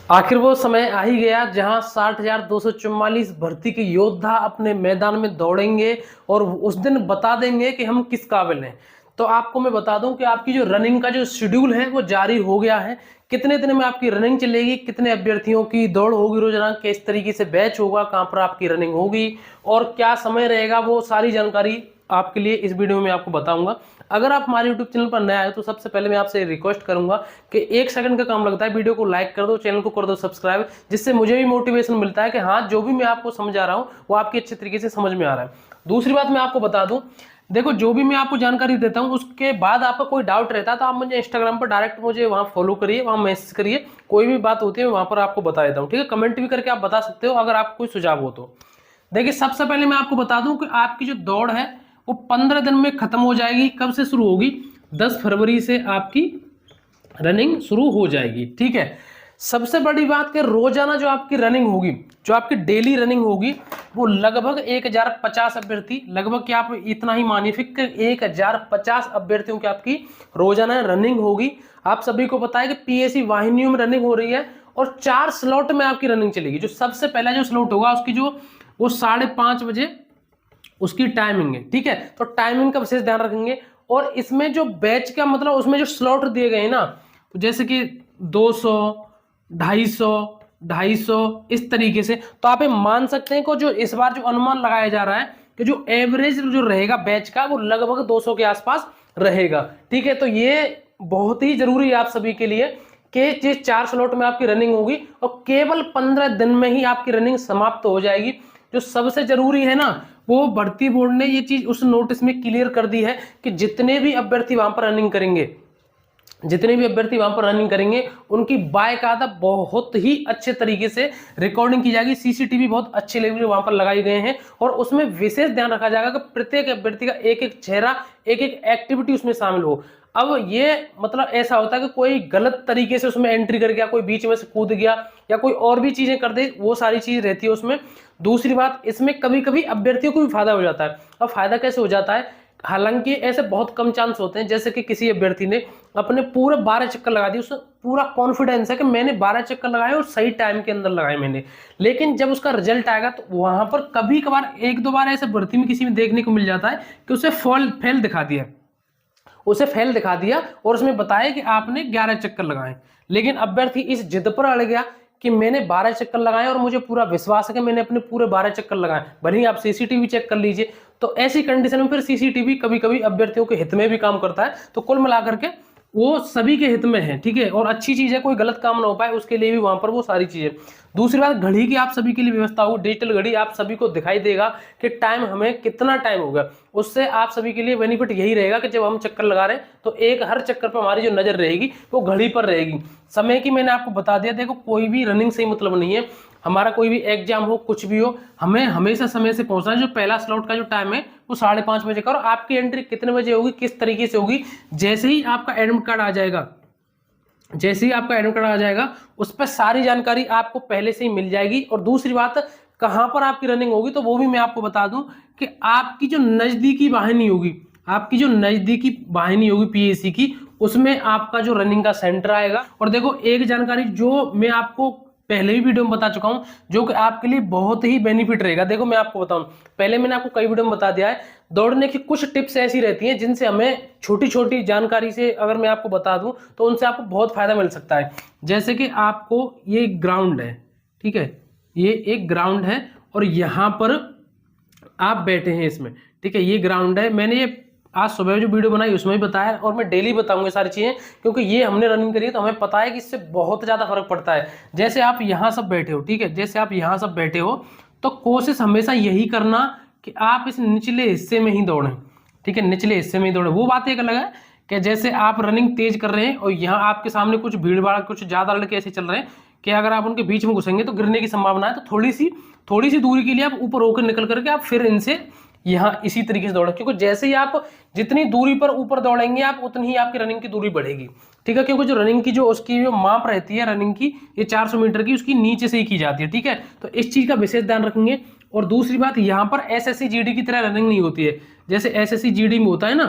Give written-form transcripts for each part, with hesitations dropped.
आखिर वो समय आ ही गया जहां 60,244 भर्ती के योद्धा अपने मैदान में दौड़ेंगे और उस दिन बता देंगे कि हम किस काबिल हैं। तो आपको मैं बता दूं कि आपकी जो रनिंग का जो शेड्यूल है वो जारी हो गया है। कितने दिन में आपकी रनिंग चलेगी, कितने अभ्यर्थियों की दौड़ होगी रोजाना, किस तरीके से बैच होगा, कहां पर आपकी रनिंग होगी और क्या समय रहेगा, वो सारी जानकारी आपके लिए इस वीडियो में आपको बताऊंगा। अगर आप हमारे YouTube चैनल पर नए आए तो सबसे पहले मैं आपसे रिक्वेस्ट करूंगा कि 1 सेकंड का काम लगता है, वीडियो को लाइक कर दो, चैनल को कर दो सब्सक्राइब, जिससे मुझे भी मोटिवेशन मिलता है कि हाँ, जो भी मैं आपको समझा रहा हूं वो आपकी अच्छे तरीके से समझ में आ रहा है। दूसरी बात मैं आपको बता दूं, देखो जो भी मैं आपको जानकारी देता हूं उसके बाद आपका कोई डाउट रहता है तो आप मुझे इंस्टाग्राम पर डायरेक्ट मुझे वहां फॉलो करिए, वहां मैसेज करिए, कोई भी बात होती है वहां पर आपको बता देता हूं। ठीक है, कमेंट भी करके आप बता सकते हो अगर आपको कोई सुझाव हो तो। देखिए सबसे पहले मैं आपको बता दूं कि आपकी जो दौड़ है वो 15 दिन में खत्म हो जाएगी। कब से शुरू होगी? 10 फरवरी से आपकी रनिंग शुरू हो जाएगी। ठीक है, सबसे बड़ी बात कि रोजाना जो आपकी रनिंग होगी, जो आपकी डेली रनिंग होगी, वो लगभग 1050 अभ्यर्थी, लगभग क्या आप इतना ही मानिए फिक्र 1050 अभ्यर्थियों की आपकी रोजाना रनिंग होगी। आप सभी को पता है कि पीएससी वाहिनियों में रनिंग हो रही है और 4 स्लॉट में आपकी रनिंग चलेगी। जो सबसे पहला जो स्लॉट होगा उसकी जो वो 5:30 बजे उसकी टाइमिंग है। ठीक है, तो टाइमिंग का विशेष ध्यान रखेंगे। और इसमें जो बैच का मतलब उसमें जो स्लॉट दिए गए ना, तो जैसे कि 200, 250, 250 इस तरीके से, तो आप ये मान सकते हैं कि जो इस बार जो अनुमान लगाया जा रहा है कि जो एवरेज जो रहेगा बैच का वो लगभग 200 के आसपास रहेगा। ठीक है, तो ये बहुत ही जरूरी है आप सभी के लिए कि ये 4 स्लॉट में आपकी रनिंग होगी और केवल 15 दिन में ही आपकी रनिंग समाप्त हो जाएगी। जो सबसे जरूरी है ना, वो भर्ती बोर्ड ने ये चीज उस नोटिस में क्लियर कर दी है कि जितने भी अभ्यर्थी वहां पर रनिंग करेंगे, जितने भी अभ्यर्थी वहां पर रनिंग करेंगे उनकी बाकायदा बहुत ही अच्छे तरीके से रिकॉर्डिंग की जाएगी। सीसीटीवी बहुत अच्छे लेवल वहां पर लगाए गए हैं और उसमें विशेष ध्यान रखा जाएगा कि प्रत्येक अभ्यर्थी का एक एक चेहरा, एक एक एक्टिविटी उसमें शामिल हो। अब ये मतलब ऐसा होता है कि कोई गलत तरीके से उसमें एंट्री कर गया, कोई बीच में से कूद गया या कोई और भी चीजें कर दे, वो सारी चीज रहती है उसमें। दूसरी बात, इसमें कभी कभी अभ्यर्थियों को भी फायदा हो जाता है। अब फायदा कैसे हो जाता है? हालांकि ऐसे बहुत कम चांस होते हैं, जैसे कि किसी अभ्यर्थी ने अपने पूरे 12 चक्कर लगा दिए, उससे पूरा कॉन्फिडेंस है कि मैंने 12 चक्कर लगाए और सही टाइम के अंदर लगाए मैंने, लेकिन जब उसका रिजल्ट आएगा तो वहां पर कभी कभार 1-2 बार ऐसे भर्ती में किसी में देखने को मिल जाता है कि उसे फेल दिखा दिया, उसे फेल दिखा दिया और उसमें बताया कि आपने 11 चक्कर लगाए। लेकिन अभ्यर्थी इस जिद पर अड़ गया कि मैंने 12 चक्कर लगाए और मुझे पूरा विश्वास है कि मैंने अपने पूरे 12 चक्कर लगाए, भले ही आप सीसीटीवी चेक कर लीजिए। तो ऐसी कंडीशन में फिर सीसीटीवी कभी कभी अभ्यर्थियों के हित में भी काम करता है। तो कुल मिलाकर के वो सभी के हित में है। ठीक है, और अच्छी चीज है, कोई गलत काम ना हो पाए उसके लिए भी वहां पर वो सारी चीजें। दूसरी बात, घड़ी की आप सभी के लिए व्यवस्था हो, डिजिटल घड़ी आप सभी को दिखाई देगा कि टाइम हमें कितना टाइम हो गया। उससे आप सभी के लिए बेनिफिट यही रहेगा कि जब हम चक्कर लगा रहे हैं तो एक हर चक्कर पर हमारी जो नजर रहेगी वो घड़ी पर रहेगी। समय की मैंने आपको बता दिया, देखो कोई भी रनिंग से ही मतलब नहीं है, हमारा कोई भी एग्जाम हो कुछ भी हो, हमें हमेशा समय से पहुंचना है। जो पहला स्लॉट का जो टाइम है वो 5:30 बजे का, और आपकी एंट्री कितने बजे होगी, किस तरीके से होगी, जैसे ही आपका एडमिट कार्ड आ जाएगा, जैसे ही आपका एडमिट कार्ड आ जाएगा उस पर सारी जानकारी आपको पहले से ही मिल जाएगी। और दूसरी बात, कहां पर आपकी रनिंग होगी तो वो भी मैं आपको बता दूं कि आपकी जो नजदीकी वाहिनी होगी, आपकी जो नजदीकी वाहिनी होगी पीएससी की, उसमें आपका जो रनिंग का सेंटर आएगा। और देखो एक जानकारी जो मैं आपको पहले भी वीडियो में बता चुका हूं, जो कि आपके लिए बहुत ही बेनिफिट रहेगा। देखो मैं आपको बताऊं, पहले मैंने आपको कई वीडियो में बता दिया है, दौड़ने की कुछ टिप्स ऐसी रहती हैं जिनसे हमें छोटी छोटी जानकारी से अगर मैं आपको बता दूं तो उनसे आपको बहुत फायदा मिल सकता है। जैसे कि आपको ये ग्राउंड है, ठीक है, ये एक ग्राउंड है और यहां पर आप बैठे हैं इसमें। ठीक है, ये ग्राउंड है, मैंने ये आज सुबह जो वीडियो बनाई उसमें भी बताया और मैं डेली बताऊंगा सारी चीजें, क्योंकि ये हमने रनिंग करी है तो हमें पता है कि इससे बहुत ज्यादा फर्क पड़ता है। जैसे आप यहाँ सब बैठे हो, ठीक है, जैसे आप यहाँ सब बैठे हो तो कोशिश हमेशा यही करना कि आप इस निचले हिस्से में ही दौड़ें। ठीक है, निचले हिस्से में ही दौड़ें। वो बात एक अलग है कि जैसे आप रनिंग तेज कर रहे हैं और यहाँ आपके सामने कुछ भीड़ भाड़, कुछ ज्यादा लड़के ऐसे चल रहे हैं कि अगर आप उनके बीच में घुसेंगे तो गिरने की संभावना है, तो थोड़ी सी दूरी के लिए आप ऊपर होकर निकल करके आप फिर इनसे यहाँ इसी तरीके से दौड़े, क्योंकि जैसे ही आप जितनी दूरी पर ऊपर दौड़ेंगे आप उतनी ही आपकी रनिंग की दूरी बढ़ेगी। ठीक है, क्योंकि जो रनिंग की जो उसकी जो माप रहती है रनिंग की, ये 400 मीटर की, उसकी नीचे से ही की जाती है। ठीक है, तो इस चीज का विशेष ध्यान रखेंगे। और दूसरी बात, यहाँ पर एसएससी जीडी की तरह रनिंग नहीं होती है। जैसे एसएससी जीडी में होता है ना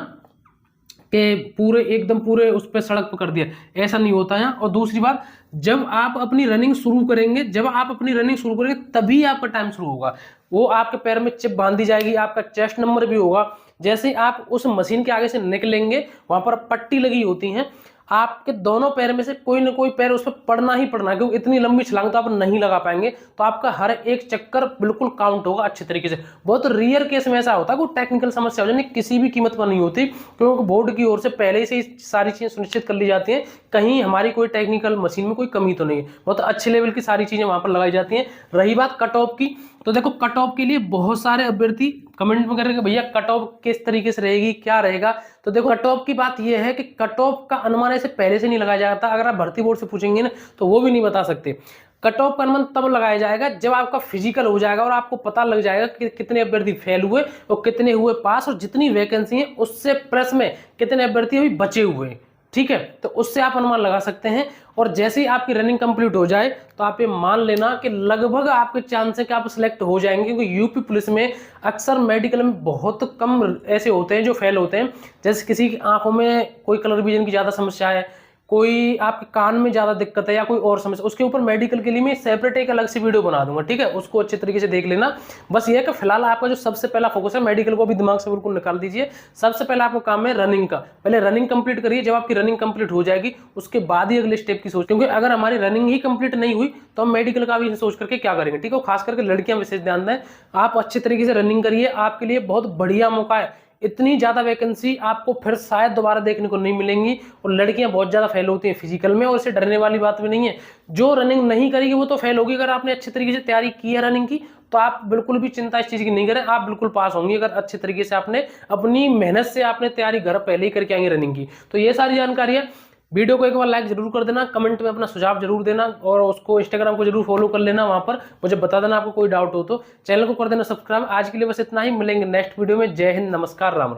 कि पूरे एकदम पूरे उस पर सड़क पर कर दिया, ऐसा नहीं होता है। और दूसरी बात, जब आप अपनी रनिंग शुरू करेंगे तभी आपका टाइम शुरू होगा। वो आपके पैर में चिप बांधी जाएगी, आपका चेस्ट नंबर भी होगा। जैसे ही आप उस मशीन के आगे से निकलेंगे, वहां पर पट्टी लगी होती है, आपके दोनों पैर में से कोई ना कोई पैर उस पर पड़ना ही पड़ना है, क्योंकि इतनी लंबी छलांग तो आप नहीं लगा पाएंगे। तो आपका हर एक चक्कर बिल्कुल काउंट होगा अच्छे तरीके से। बहुत रेयर केस में ऐसा होता है, कोई टेक्निकल समस्या हो जाए, किसी भी कीमत पर नहीं होती, क्योंकि बोर्ड की ओर से पहले से ही सारी चीजें सुनिश्चित कर ली जाती हैं, कहीं हमारी कोई टेक्निकल मशीन में कोई कमी तो नहीं है। बहुत अच्छे लेवल की सारी चीजें वहां पर लगाई जाती हैं। रही बात कट ऑफ की, तो देखो कट ऑफ के लिए बहुत सारे अभ्यर्थी कमेंट में करेंगे भैया कट ऑफ किस तरीके से रहेगी, क्या रहेगा। तो देखो कट ऑफ की बात यह है कि कट ऑफ का अनुमान ऐसे पहले से नहीं लगाया जाता। अगर आप भर्ती बोर्ड से पूछेंगे ना तो वो भी नहीं बता सकते। कट ऑफ का अनुमान तब लगाया जाएगा जब आपका फिजिकल हो जाएगा और आपको पता लग जाएगा कि कितने अभ्यर्थी फेल हुए और कितने हुए पास, और जितनी वैकेंसी है उससे प्लस में कितने अभ्यर्थी अभी बचे हुए। ठीक है, तो उससे आप अनुमान लगा सकते हैं। और जैसे ही आपकी रनिंग कंप्लीट हो जाए तो आप ये मान लेना कि लगभग आपके चांस है कि आप सिलेक्ट हो जाएंगे, क्योंकि यूपी पुलिस में अक्सर मेडिकल में बहुत कम ऐसे होते हैं जो फेल होते हैं। जैसे किसी की आंखों में कोई कलर विजन की ज्यादा समस्या है, कोई आपके कान में ज्यादा दिक्कत है या कोई और समस्या, उसके ऊपर मेडिकल के लिए मैं सेपरेट एक अलग से वीडियो बना दूंगा। ठीक है, उसको अच्छे तरीके से देख लेना। बस ये है कि फिलहाल आपका जो सबसे पहला फोकस है, मेडिकल को भी दिमाग से बिल्कुल निकाल दीजिए। सबसे पहले आपको काम है रनिंग का, पहले रनिंग कंप्लीट करिए। जब आपकी रनिंग कंप्लीट हो जाएगी उसके बाद ही अगले स्टेप की सोच, क्योंकि अगर हमारी रनिंग ही कंप्लीट नहीं हुई तो हम मेडिकल का भी सोच करके क्या करेंगे। ठीक है, खास करके लड़कियां विशेष ध्यान दें, आप अच्छे तरीके से रनिंग करिए, आपके लिए बहुत बढ़िया मौका है। इतनी ज्यादा वैकेंसी आपको फिर शायद दोबारा देखने को नहीं मिलेंगी, और लड़कियां बहुत ज्यादा फेल होती हैं फिजिकल में, और इससे डरने वाली बात भी नहीं है। जो रनिंग नहीं करेगी वो तो फेल होगी। अगर आपने अच्छे तरीके से तैयारी की है रनिंग की तो आप बिल्कुल भी चिंता इस चीज की नहीं करें, आप बिल्कुल पास होंगे। अगर अच्छे तरीके से आपने अपनी मेहनत से आपने तैयारी घर पहले ही करके आएंगे रनिंग की। तो ये सारी जानकारी है। वीडियो को एक बार लाइक जरूर कर देना, कमेंट में अपना सुझाव जरूर देना, और उसको इंस्टाग्राम को जरूर फॉलो कर लेना। वहां पर मुझे बता देना आपको कोई डाउट हो तो। चैनल को कर देना सब्सक्राइब। आज के लिए बस इतना ही, मिलेंगे नेक्स्ट वीडियो में। जय हिंद, नमस्कार, राम राम।